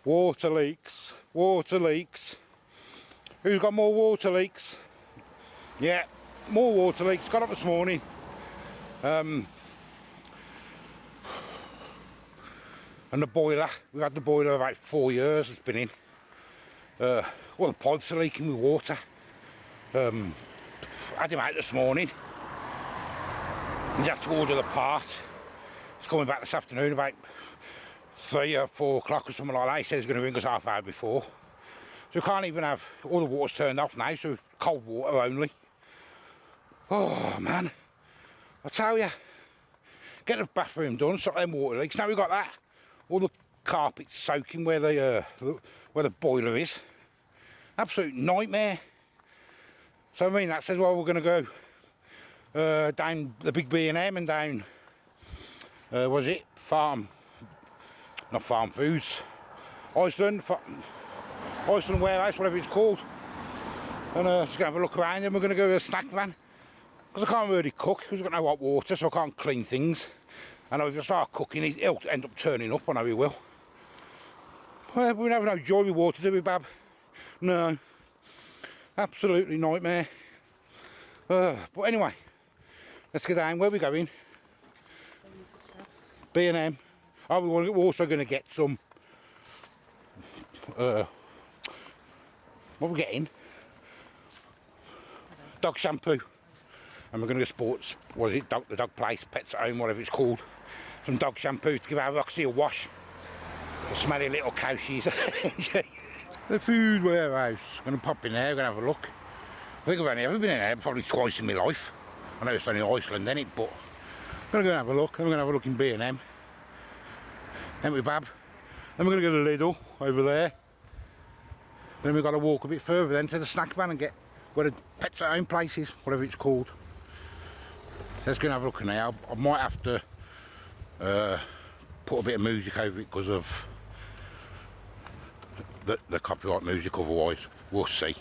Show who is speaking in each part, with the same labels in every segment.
Speaker 1: Water leaks, water leaks. Who's got more water leaks? Yeah, more water leaks. Got up this morning. And the boiler, we've had the boiler about 4 years it's been in. All the pipes are leaking with water. Had him out this morning. He's had to order the part. He's coming back this afternoon about 3 or 4 o'clock or something like that. He says he's going to ring us half hour before. So we can't even have, all the water's turned off now, so cold water only. Oh man, I tell you, get the bathroom done, stop them water leaks. Now we've got that. All the carpet's soaking where the boiler is. Absolute nightmare. So I mean, that says, well, we're going to go down the big B&M and down, was it, not Farm Foods, Iceland Warehouse, whatever it's called. And just going to have a look around, and we're going to go to a snack van. Because I can't really cook, because I've got no hot water, so I can't clean things. And if I start cooking, he'll end up turning up, I know he will. Well, we have no joy with water, do we, Bab? No. Absolutely nightmare. But anyway, let's get down. Where are we going? B&M. Oh, we're also going to get some... what are we getting? Dog shampoo. And we're going to go sports, what is it, the dog place, Pets at Home, whatever it's called. Some dog shampoo to give our Roxy a wash. The smelly little cow she's. The food warehouse. Going to pop in there, going to have a look. I think I've only ever been in there probably twice in my life. I know it's only Iceland, isn't it, but I'm going to go and have a look. I'm going to have a look in B&M. Then we Bab. Then we're going to go to Lidl over there. Then we've got to walk a bit further then to the snack van and get where the Pets at Home place is, whatever it's called. Let's go and have a look in there. I might have to put a bit of music over it because of the copyright music, otherwise we'll see.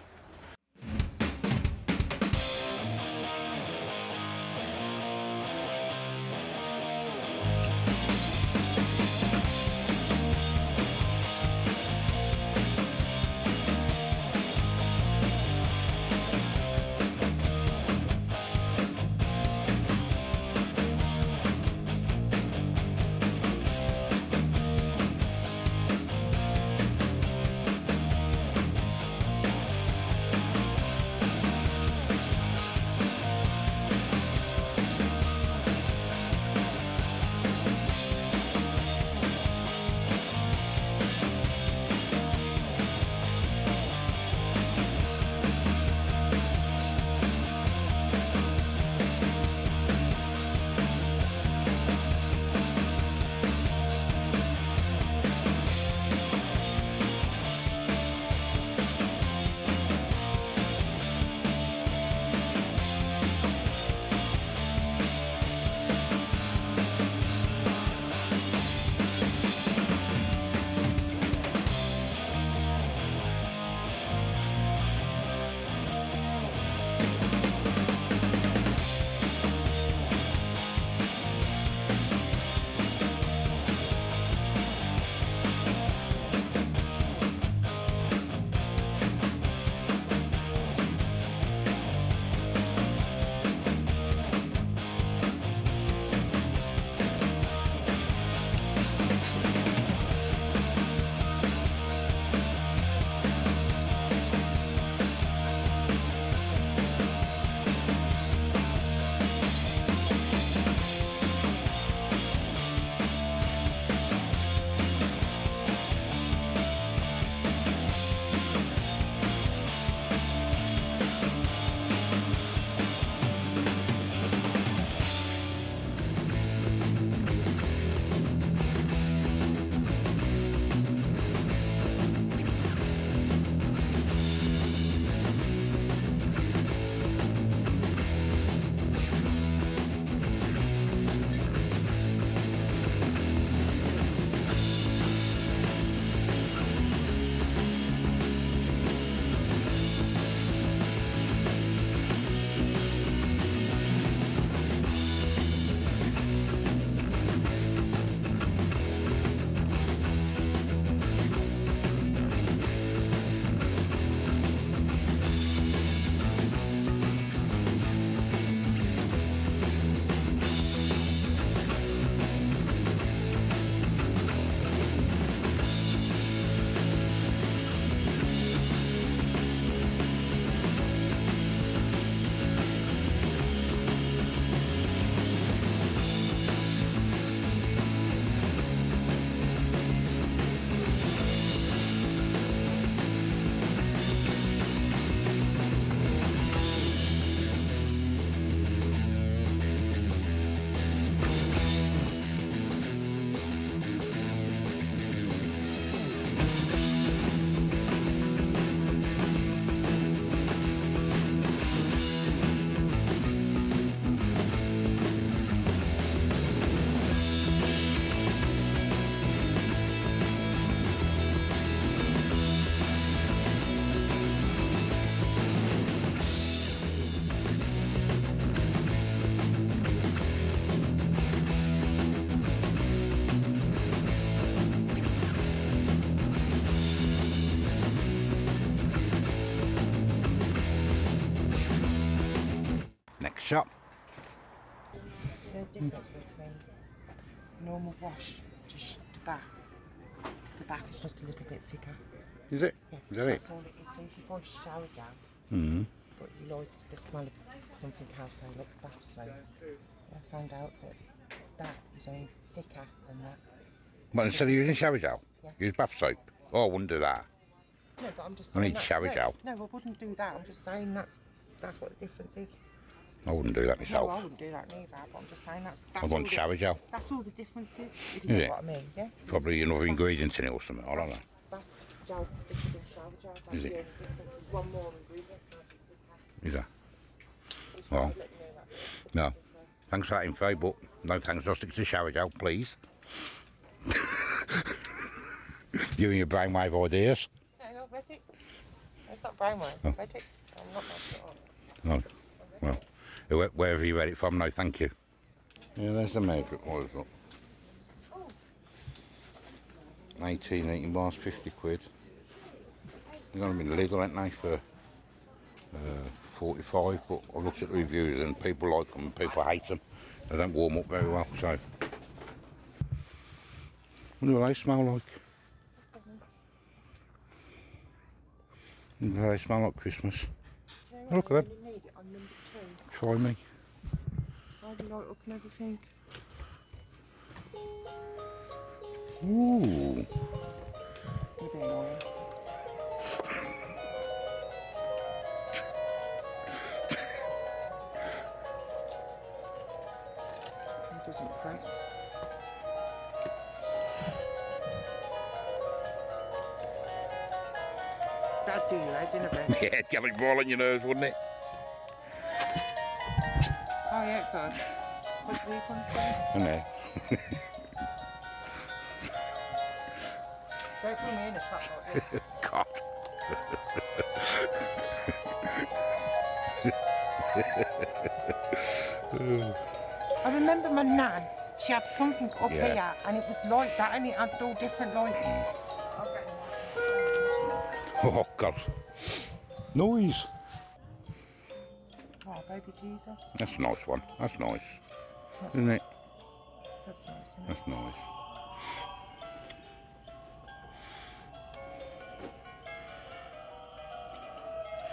Speaker 1: shop.
Speaker 2: The difference between normal wash to bath. The bath is just a little bit thicker.
Speaker 1: Is it?
Speaker 2: Yeah,
Speaker 1: Is that
Speaker 2: that's
Speaker 1: it?
Speaker 2: all it is. So if you buy shower gel, but you like the smell of something else, so like bath soap, I found out that is only thicker than that.
Speaker 1: But instead of using shower gel,
Speaker 2: Yeah.
Speaker 1: use bath soap. Oh, I wouldn't do that.
Speaker 2: No, but I'm just
Speaker 1: I
Speaker 2: saying
Speaker 1: need shower gel.
Speaker 2: No, I wouldn't do that. I'm just saying that's what the difference is.
Speaker 1: I wouldn't do that myself.
Speaker 2: No, I wouldn't do that neither, but I'm just saying that's
Speaker 1: I want shower gel.
Speaker 2: That's all the difference is, if you know what I mean, yeah?
Speaker 1: Probably another ingredient in it or something, I don't know.
Speaker 2: Bath gel's thicker than shower gel, that's
Speaker 1: Is
Speaker 2: the
Speaker 1: it?
Speaker 2: only difference. Is one more ingredient.
Speaker 1: Is that? Well, no. Thanks for that info, but no thanks, I'll stick to shower gel, please. You and your brainwave ideas.
Speaker 2: No, I've read it. It's not brainwave, I've read it. I'm not making it up.
Speaker 1: No. Well, wherever you read it from, no thank you. Yeah, there's the major oil up. 18 bars, 50 quid. They're going to be Lidl, aren't they, for 45, but I looked at the reviews and people like them and people hate them. They don't warm up very well, so. Wonder what they smell like. Wonder what they smell like Christmas. Oh, look at them. Try me.
Speaker 2: I'll light up and everything.
Speaker 1: Ooh.
Speaker 2: You're being annoying. It doesn't press. That'd do you head in a bit.
Speaker 1: Yeah, it'd get like ball on your nerves, wouldn't it?
Speaker 2: Oh yeah, it does. What's these ones doing?
Speaker 1: I know.
Speaker 2: Don't put me in a shop like this.
Speaker 1: God.
Speaker 2: I remember my nan, she had something up
Speaker 1: Yeah.
Speaker 2: here and it was like that and it had all different like...
Speaker 1: Oh, God. Noise.
Speaker 2: Oh, baby Jesus.
Speaker 1: That's a nice one. That's nice. Isn't it?
Speaker 2: That's nice, isn't it?
Speaker 1: That's nice.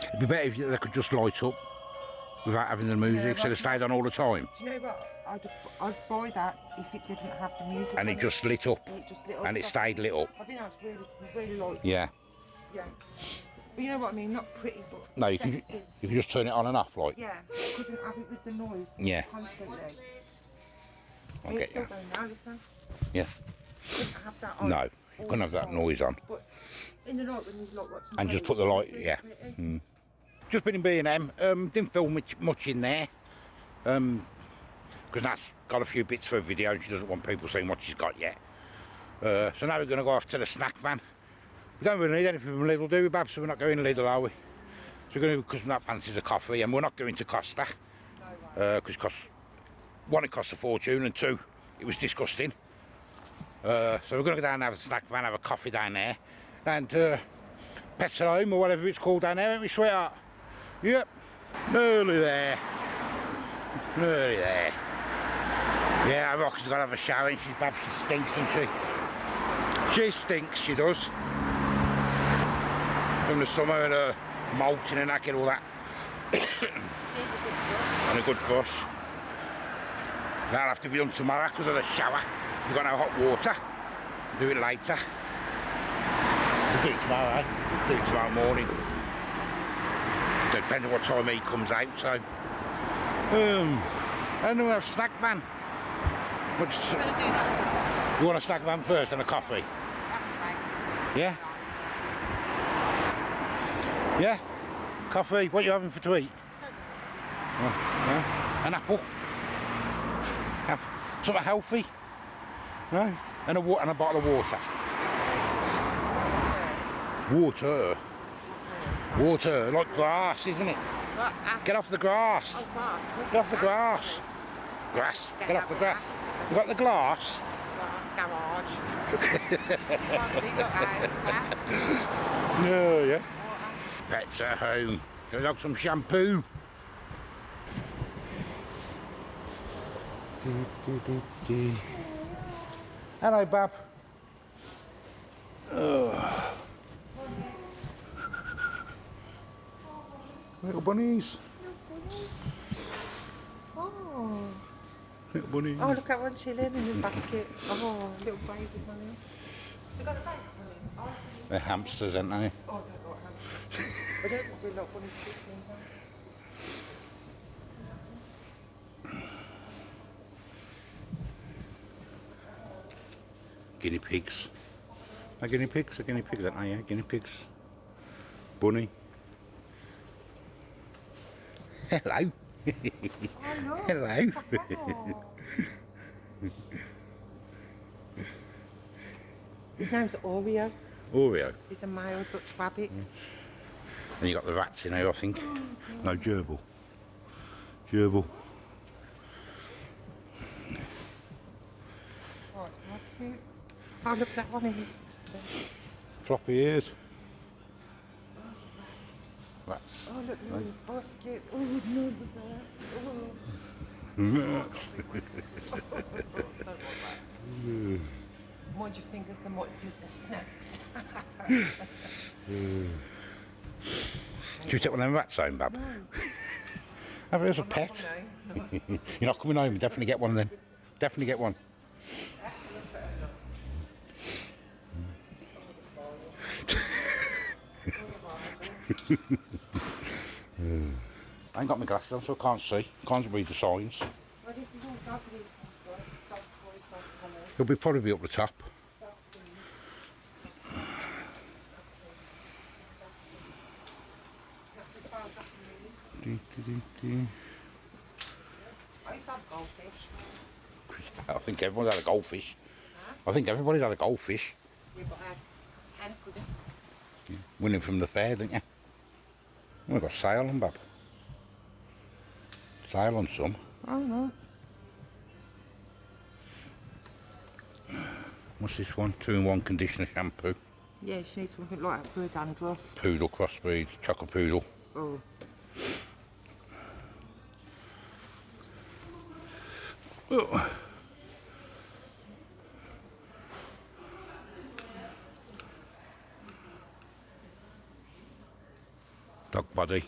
Speaker 1: It'd be better if they could just light up without having the music,
Speaker 2: Yeah,
Speaker 1: instead of stayed on all the time.
Speaker 2: Do you know what? I'd buy that if it didn't have the music
Speaker 1: And
Speaker 2: on
Speaker 1: it just lit up.
Speaker 2: And it just lit up.
Speaker 1: And it stayed lit up.
Speaker 2: I think that's really like...
Speaker 1: Yeah.
Speaker 2: Yeah. But you know what I mean? Not pretty, but
Speaker 1: No, you can
Speaker 2: festive.
Speaker 1: just turn it on and off, like.
Speaker 2: Yeah, I couldn't have it with the noise
Speaker 1: Yeah.
Speaker 2: constantly.
Speaker 1: I'll
Speaker 2: It's
Speaker 1: get
Speaker 2: still
Speaker 1: you.
Speaker 2: going now, listen.
Speaker 1: Yeah.
Speaker 2: Couldn't have that on.
Speaker 1: No,
Speaker 2: all
Speaker 1: you couldn't have
Speaker 2: the
Speaker 1: that
Speaker 2: time.
Speaker 1: noise on.
Speaker 2: But in the night when you like watching
Speaker 1: And just
Speaker 2: telly,
Speaker 1: put the light,
Speaker 2: it's really
Speaker 1: yeah.
Speaker 2: pretty.
Speaker 1: Just been in B&M, didn't film much in there. Because Nat's got a few bits for a video and she doesn't want people seeing what she's got yet. So now we're going to go off to the snack van. We don't really need anything from Lidl, do we, Babs? So we're not going to Lidl, are we? So we're going to, because Nat fancies a coffee, and we're not going to Costa. Because one, it cost a fortune, and two, it was disgusting. So we're going to go down and have a snack van, have a coffee down there. And Pets at Home, or whatever it's called down there, ain't we, sweetheart? Yep. Nearly there. Nearly there. Yeah, Roxy's got to have a shower, and she's bad, she stinks, doesn't she? She stinks, she does. From the summer and her molting and that, get all that. And a good brush. That'll have to be done tomorrow because of the shower. You've got no hot water. Do it later. We'll do it tomorrow, eh? We'll do it tomorrow morning. Depends on what time he comes out, so. And then we'll have snack van.
Speaker 2: I'm going to do that
Speaker 1: You want a snack van first and a coffee?
Speaker 2: first.
Speaker 1: Yeah? Yeah? Coffee? What are you having for to eat? An apple? Have something healthy? No? And a bottle of water? Water? Water, like grass, isn't it? Get off the grass.
Speaker 2: Oh, grass.
Speaker 1: Get off the grass. Grass. Get off the grass. You got the glass?
Speaker 2: Grass garage. Grass, we got grass.
Speaker 1: No, yeah. Pets at Home. Gonna have some shampoo. Hello, Bab. Little bunnies.
Speaker 2: Oh.
Speaker 1: Little bunnies.
Speaker 2: Oh, look at one chilling in the basket. Oh, little baby bunnies. They got the baby bunnies. Oh,
Speaker 1: They're hamsters, aren't they?
Speaker 2: oh, I don't know what happens. I don't think we look bunnies too
Speaker 1: Guinea pigs. Are guinea pigs? Are guinea pigs, aren't they? Yeah, guinea pigs. Bunny. Hello.
Speaker 2: Oh, no.
Speaker 1: Hello.
Speaker 2: Oh. His name's Oreo.
Speaker 1: Oreo.
Speaker 2: He's a male Dutch rabbit.
Speaker 1: And you got the rats in here, I think. No, gerbil. Gerbil.
Speaker 2: Oh, it's more cute. Oh, look at that one.
Speaker 1: Floppy ears. Rats.
Speaker 2: Oh, look, the little basket. Oh, no, look at that. Oh. The more your fingers, the more you eat the snacks.
Speaker 1: Should we take one of them rats home, Bab?
Speaker 2: No.
Speaker 1: Have it as a pet.
Speaker 2: No.
Speaker 1: You're not coming home, definitely get one then. Definitely get one. I ain't got my glasses on, so I can't see. Can't read the signs.
Speaker 2: Well, this is all dog food. Dog toys, dog colours.
Speaker 1: It'll probably be up the top.
Speaker 2: That's as far as I can read. I used to have goldfish.
Speaker 1: I think everyone's had a goldfish. I think everybody's had a goldfish.
Speaker 2: Yeah, but I had 10 for them.
Speaker 1: Winning from the fair, didn't you? Oh, we've got sail on, Bab. Sail on some.
Speaker 2: Oh, no.
Speaker 1: What's this one? 2-in-1 conditioner shampoo.
Speaker 2: Yeah, she needs something like that for her dandruff.
Speaker 1: Poodle crossbreed, chocolate poodle.
Speaker 2: Oh.
Speaker 1: Oh. Dog body.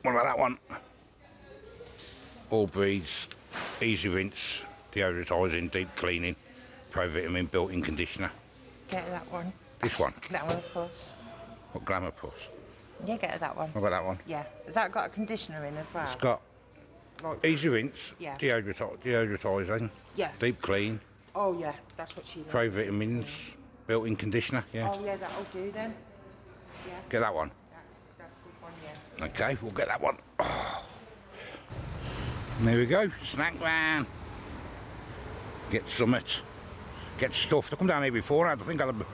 Speaker 1: What about that one? All breeds, easy rinse, deodorising, deep cleaning, pro-vitamin built-in conditioner.
Speaker 2: Get her that one.
Speaker 1: This one?
Speaker 2: Glamour Plus.
Speaker 1: What, Glamour Plus?
Speaker 2: Yeah, get her that one.
Speaker 1: What about that one?
Speaker 2: Yeah. Has that got a conditioner in as well?
Speaker 1: It's got
Speaker 2: Like,
Speaker 1: easy rinse,
Speaker 2: Yeah.
Speaker 1: deodorising,
Speaker 2: yeah.
Speaker 1: deep clean,
Speaker 2: Oh, yeah. That's what she needs.
Speaker 1: pro-vitamins, built-in conditioner, yeah.
Speaker 2: Oh, yeah, that'll do then. Yeah.
Speaker 1: Get that one.
Speaker 2: That's a good one, yeah.
Speaker 1: Okay, we'll get that one. Oh. And there we go, snack van. Get summit. Get stuffed. I come down here before, I think I had a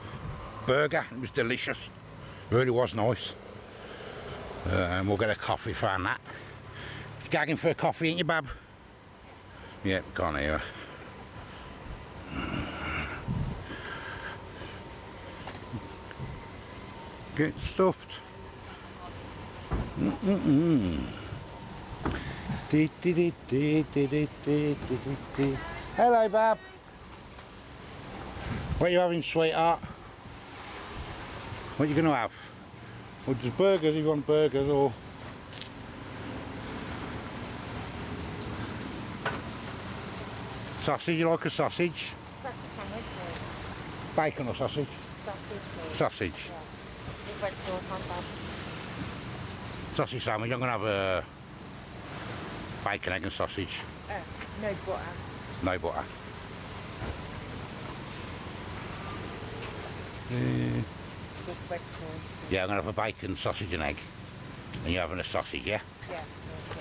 Speaker 1: burger, it was delicious. It really was nice. And we'll get a coffee from that. You gagging for a coffee, ain't you, Bab? Yeah, can't hear her. Get stuffed. Hello, Bab. What are you having, sweetheart? What are you going to have? Well, just burgers if you want burgers, or... Sausage, you like a sausage?
Speaker 2: Sausage sandwich, please.
Speaker 1: Bacon or sausage?
Speaker 2: Sausage, please.
Speaker 1: Sausage.
Speaker 2: Yeah. With red sauce on top.
Speaker 1: Sausage sandwich, I'm going to have a bacon, egg and sausage.
Speaker 2: No butter.
Speaker 1: No butter.
Speaker 2: With red sauce.
Speaker 1: Yeah, I'm going to have a bacon, sausage and egg. And you're having a sausage, yeah?
Speaker 2: Yeah.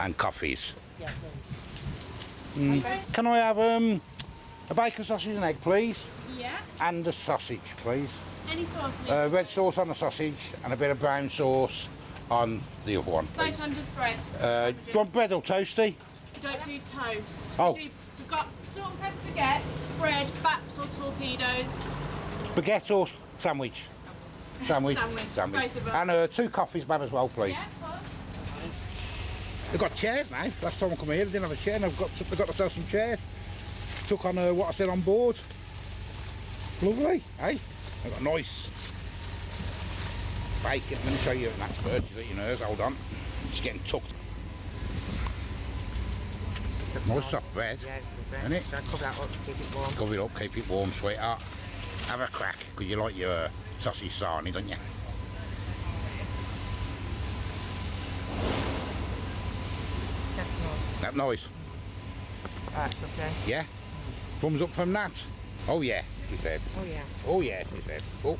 Speaker 1: And coffees.
Speaker 2: Yeah, please.
Speaker 1: Can I have a bacon, sausage and egg, please?
Speaker 3: Yeah.
Speaker 1: And a sausage, please.
Speaker 3: Any sauce, Lee?
Speaker 1: Red sauce on the sausage and a bit of brown sauce on the other one, please.
Speaker 3: Both on just bread.
Speaker 1: Do you want bread or toasty?
Speaker 3: We don't do toast.
Speaker 1: Oh.
Speaker 3: We've got salt and pepper baguettes, bread, baps or torpedoes.
Speaker 1: Baguette or sandwich? Sandwich.
Speaker 3: Sandwich. Both of them.
Speaker 1: And 2 coffees, Bab, as well, please.
Speaker 3: Yeah, of course.
Speaker 1: They've got chairs now. Last time I come here, they didn't have a chair, and they've got themselves some chairs. took on what I said on board. Lovely, eh? I've got nice bacon. I'm going to show you that first. She's eating hers. Hold on. She's getting tucked. Nice soft bread.
Speaker 2: Yeah, it's good bread.
Speaker 1: Isn't it?
Speaker 2: So I cover that up to keep it warm.
Speaker 1: Cover it up, keep it warm, sweetheart. Have a crack, because you like your sausage sarnie, don't you?
Speaker 2: That's nice.
Speaker 1: That nice?
Speaker 2: That's okay.
Speaker 1: Yeah? Thumbs up from that? Oh yeah, she said.
Speaker 2: Oh yeah.
Speaker 1: Oh yeah, she said. Oh.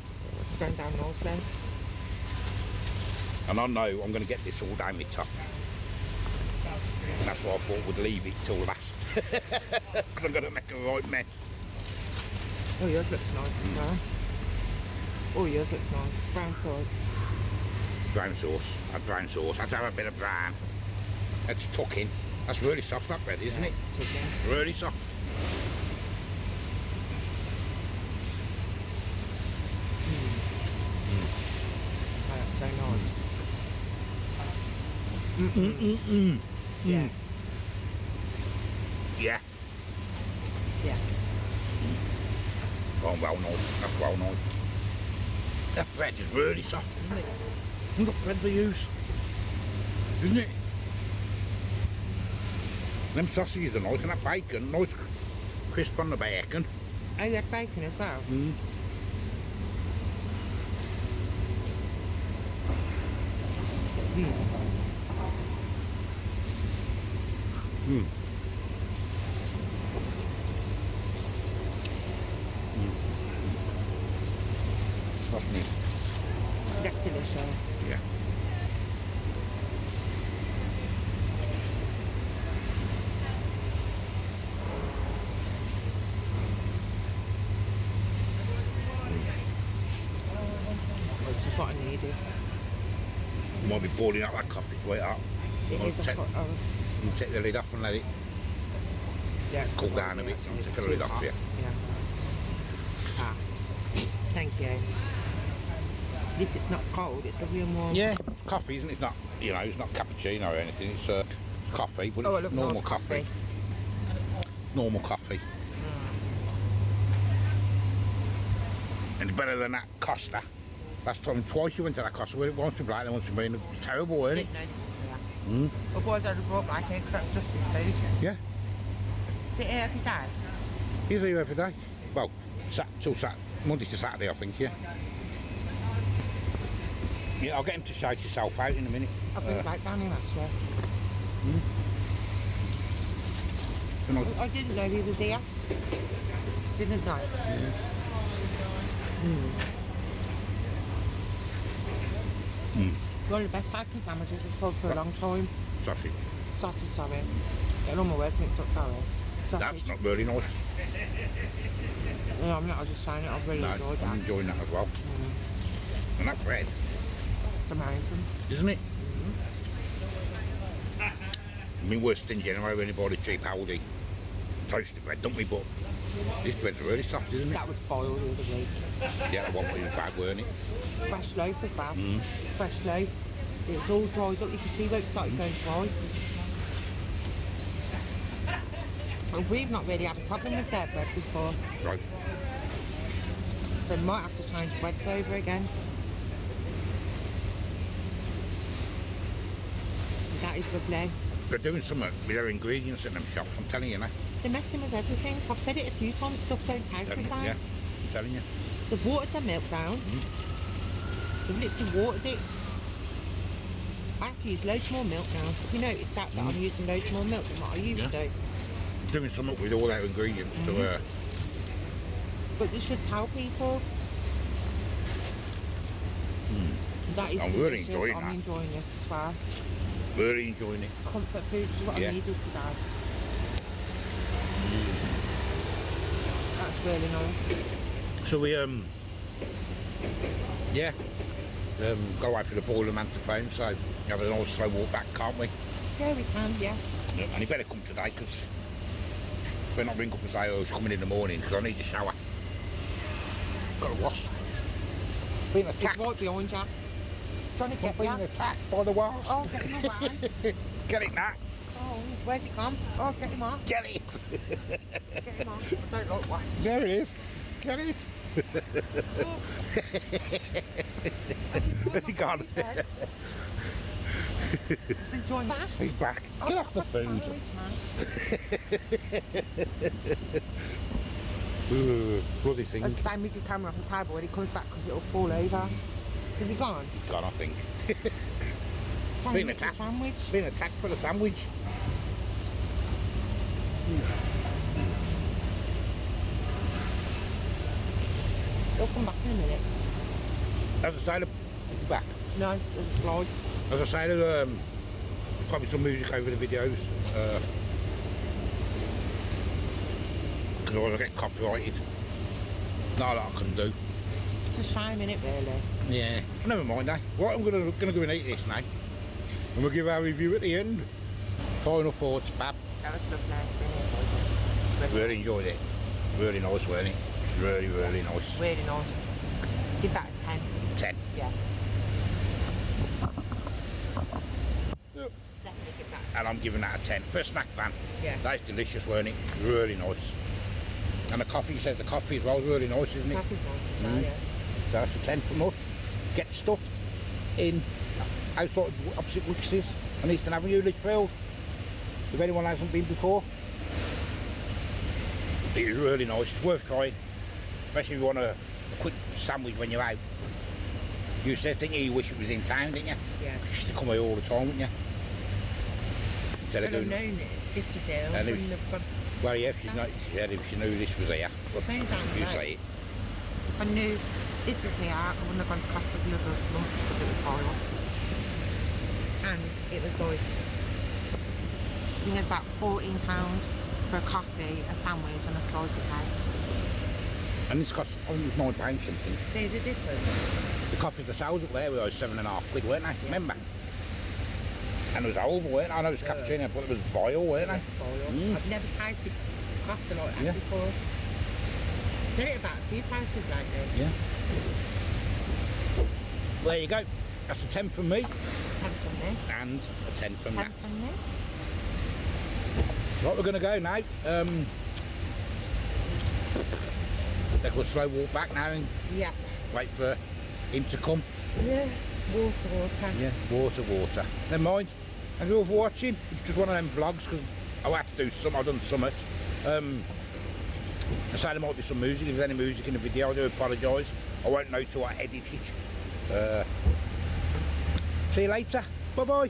Speaker 2: It's going down nicely.
Speaker 1: And I know I'm going to get this all down my top. And that's why I thought we'd leave it till last. Because I'm going to make a right mess.
Speaker 2: Oh, yours looks nice as well. Oh, yours looks nice. Brown sauce.
Speaker 1: Brown sauce. Add brown sauce. I had to have a bit of brown. Let's tuck in. That's really soft, that bread, isn't it?
Speaker 2: Tuck in.
Speaker 1: Really soft.
Speaker 2: Oh, that's so nice.
Speaker 1: Yeah.
Speaker 2: Yeah.
Speaker 1: Yeah.
Speaker 2: Yeah.
Speaker 1: Oh, well nice. That's well nice. That bread is really soft, isn't it? Look at bread they use. Isn't it? Them sausages are nice, and that bacon, nice crisp on the bacon.
Speaker 2: Oh, you had bacon as well?
Speaker 1: Mm. Mm. Trust me.
Speaker 2: That's delicious.
Speaker 1: Yeah.
Speaker 2: Oh, it's just what I needed.
Speaker 1: You might be boiling out that coffee, sweetheart.
Speaker 2: It is a
Speaker 1: take, you take the lid off and let it
Speaker 2: yeah, it's
Speaker 1: cool
Speaker 2: good.
Speaker 1: down a bit.
Speaker 2: Yeah,
Speaker 1: And
Speaker 2: it's
Speaker 1: take the
Speaker 2: too
Speaker 1: lid off
Speaker 2: hot.
Speaker 1: here.
Speaker 2: Yeah. Ah. Thank you. This it's not cold, it's lovely and warm.
Speaker 1: Yeah, coffee, isn't it? It's not, you know, it's not cappuccino or anything. It's coffee, but
Speaker 2: Oh, I
Speaker 1: it's
Speaker 2: love
Speaker 1: normal
Speaker 2: nice
Speaker 1: coffee. Normal coffee. And it's better than that Costa. Last time, twice you went to that Costa. Once in Blackburn, once in Marine. It was terrible, wasn't it?
Speaker 2: Didn't know this was here. Otherwise I'd have brought back here because that's just his food.
Speaker 1: Yeah.
Speaker 2: Is it here every day?
Speaker 1: He's here every day. Well, till Monday to Saturday, I think, yeah. Yeah, I'll get him to shake yourself out in a minute.
Speaker 2: I'll bring it back down here actually. I didn't know he was here. Didn't know. One of the best bacon sandwiches I've had for a long time.
Speaker 1: Sausage.
Speaker 2: Sausage, sorry. Getting all my words mixed up, sorry. Sausage.
Speaker 1: That's not really nice.
Speaker 2: No, I'm not, I was just saying it, I've really
Speaker 1: No,
Speaker 2: enjoyed that.
Speaker 1: I'm enjoying that as well. And that bread,
Speaker 2: It's amazing.
Speaker 1: isn't it? I mean, we're stingy anyway when you buy the cheap Aldi toasted bread, don't we? But this bread's really soft, isn't it?
Speaker 2: That was boiled the other week.
Speaker 1: Yeah, that one was bad, weren't it?
Speaker 2: Fresh loaf as well. Fresh loaf. It was all dried up. You could see where it started going dry. And we've not really had a problem with their bread before.
Speaker 1: Right.
Speaker 2: So we might have to change breads over again. That is lovely.
Speaker 1: They're doing something with their ingredients in them shops, I'm telling you now.
Speaker 2: They're messing with everything. I've said it a few times, stuff don't taste the same.
Speaker 1: Yeah, I'm telling you.
Speaker 2: They've watered their milk down. They've literally watered it. I have to use loads more milk now. You notice that I'm using loads more milk than what I used to.
Speaker 1: Doing something with all their ingredients to
Speaker 2: But they should tell people. That is
Speaker 1: I'm really
Speaker 2: delicious.
Speaker 1: enjoying
Speaker 2: I'm
Speaker 1: that.
Speaker 2: enjoying this as well.
Speaker 1: really enjoying it.
Speaker 2: Comfort food is what
Speaker 1: Yeah.
Speaker 2: I needed today. That's really nice.
Speaker 1: So we yeah, go out for the boiler man to phone, so have a nice slow walk back, can't we?
Speaker 2: Yeah, we can, yeah.
Speaker 1: And he better come today, because we're not ring up and say, oh, he's coming in the morning, because I need to shower. Got a wash. Being
Speaker 2: It's
Speaker 1: attacked.
Speaker 2: right behind you. Trying to get
Speaker 1: Being
Speaker 2: you.
Speaker 1: attacked by the wasp.
Speaker 2: Oh, get in the way.
Speaker 1: Get it, Nat.
Speaker 2: Oh, where's he gone? Oh, get him on.
Speaker 1: Get it!
Speaker 2: Get him on. I don't like wasps.
Speaker 1: There it is. Get it! Where's he gone?
Speaker 2: He's enjoying that.
Speaker 1: He's back. Get off the food. Ooh, bloody thing.
Speaker 2: I was saying, move your camera off the table when he comes back because it'll fall over. Is he gone?
Speaker 1: He's gone, I think.
Speaker 2: Been attacked. Sandwich.
Speaker 1: Been attacked for the sandwich.
Speaker 2: He'll come back in a minute.
Speaker 1: As I say, he's back.
Speaker 2: No, there's a slide.
Speaker 1: As I say, there's probably some music over the videos. Because otherwise I get copyrighted. Not a lot I can do.
Speaker 2: It's a shame, innit, really?
Speaker 1: Yeah. Never mind, eh? Right, I'm gonna go and eat this now. And we'll give our review at the end. Final thoughts, Bab.
Speaker 2: That was lovely.
Speaker 1: Really enjoyed it. Really nice, wasn't it? Really, really nice.
Speaker 2: Really nice. Give that a 10.
Speaker 1: 10.
Speaker 2: Yeah. Definitely give that a 10.
Speaker 1: And I'm giving that a 10. For a snack van.
Speaker 2: Yeah.
Speaker 1: That's delicious, weren't it? Really nice. And the coffee, he says the coffee as well is really nice, isn't it?
Speaker 2: Coffee's nice as well, yeah.
Speaker 1: So that's a 10 from us. Get stuffed in outside opposite Wickses on Eastern Avenue, Lichfield. If anyone hasn't been before. It is really nice, it's worth trying. Especially if you want a quick sandwich when you're out. You said, didn't you wish it was in town, didn't you?
Speaker 2: Yeah.
Speaker 1: You used to come here all the time, wouldn't you? Instead of
Speaker 2: Could have
Speaker 1: doing
Speaker 2: known it. This was here. I
Speaker 1: And it
Speaker 2: wouldn't
Speaker 1: was-
Speaker 2: have gone to...
Speaker 1: Well, yeah, if she knew this was here. But
Speaker 2: Same down the
Speaker 1: you
Speaker 2: road.
Speaker 1: say it.
Speaker 2: If I knew this was here, I wouldn't have gone to Costa the other month because it was vile. And it was like, I think it was about £14 for a coffee, a sandwich and a slice of cake.
Speaker 1: And this cost almost £9 something.
Speaker 2: See the difference?
Speaker 1: The coffees themselves up there were like £7.50, weren't they? Remember? And it was horrible, weren't they? I know it was cappuccino, but it was vile, weren't they?
Speaker 2: Vile. I've never tasted Costa like that
Speaker 1: Yeah.
Speaker 2: before. I've said it about a few places lately.
Speaker 1: Yeah. Well, there you go. That's a 10 from me
Speaker 2: 10 from me.
Speaker 1: and a 10 from
Speaker 2: 10
Speaker 1: Nat.
Speaker 2: from me.
Speaker 1: Right, we're going to go now. Let's go slow walk back now and
Speaker 2: Yeah.
Speaker 1: wait for him to come.
Speaker 2: Yes, water.
Speaker 1: Yeah, water. Never mind. Thank you all for watching. It's just one of them vlogs because I had to do some. I've done some. I say there might be some music. If there's any music in the video, I do apologise. I won't know till I edit it. See you later. Bye bye.